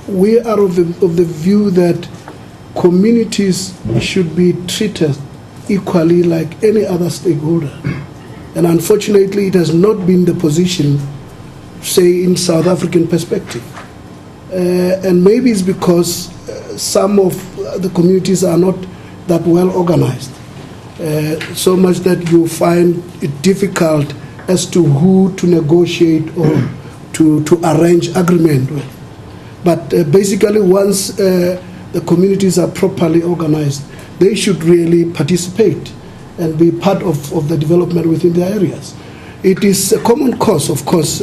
we are of the view that communities should be treated equally like any other stakeholder. And unfortunately, it has not been the position, say, in South African perspective. And maybe it's because some of the communities are not that well organized, so much that you find it difficult as to who to negotiate or to arrange agreement with. But basically, once the communities are properly organized, they should really participate and be part of the development within their areas. It is a common cause, of course,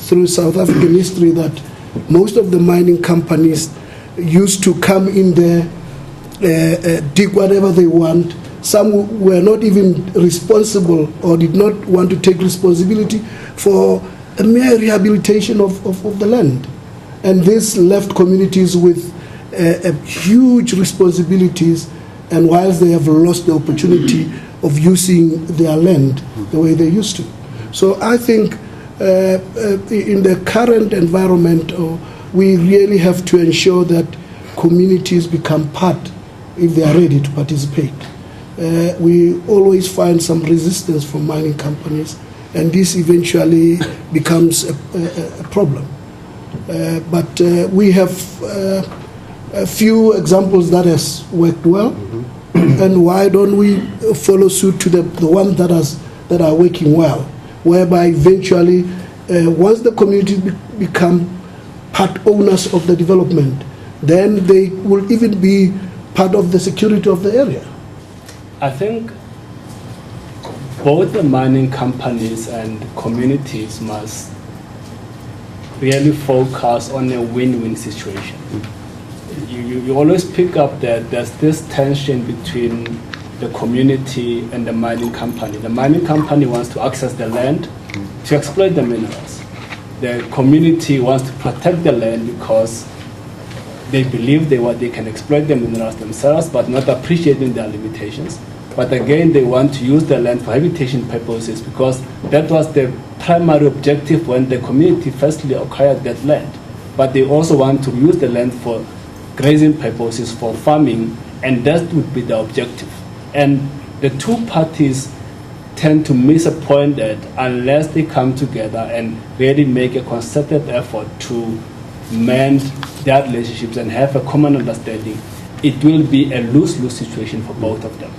through South African history that most of the mining companies used to come in there, dig whatever they want. Some were not even responsible or did not want to take responsibility for a mere rehabilitation of the land. And this left communities with huge responsibilities, and whilst they have lost the opportunity of using their land the way they used to. So I think in the current environment, we really have to ensure that communities become part if they are ready to participate. We always find some resistance from mining companies, and this eventually becomes a problem. But we have a few examples that has worked well, and why don't we follow suit to the ones that are working well, whereby eventually, once the communities become part owners of the development, then they will even be part of the security of the area. I think both the mining companies and communities must really focus on a win-win situation. You always pick up that there's this tension between the community and the mining company. The mining company wants to access the land to exploit the minerals. The community wants to protect the land because they believe they can exploit the minerals themselves, but not appreciating their limitations. But again, they want to use the land for habitation purposes because that was the primary objective when the community firstly acquired that land. But they also want to use the land for grazing purposes, for farming, and that would be the objective. And the two parties tend to miss a point that unless they come together and really make a concerted effort to mend their relationships and have a common understanding, it will be a lose-lose situation for both of them.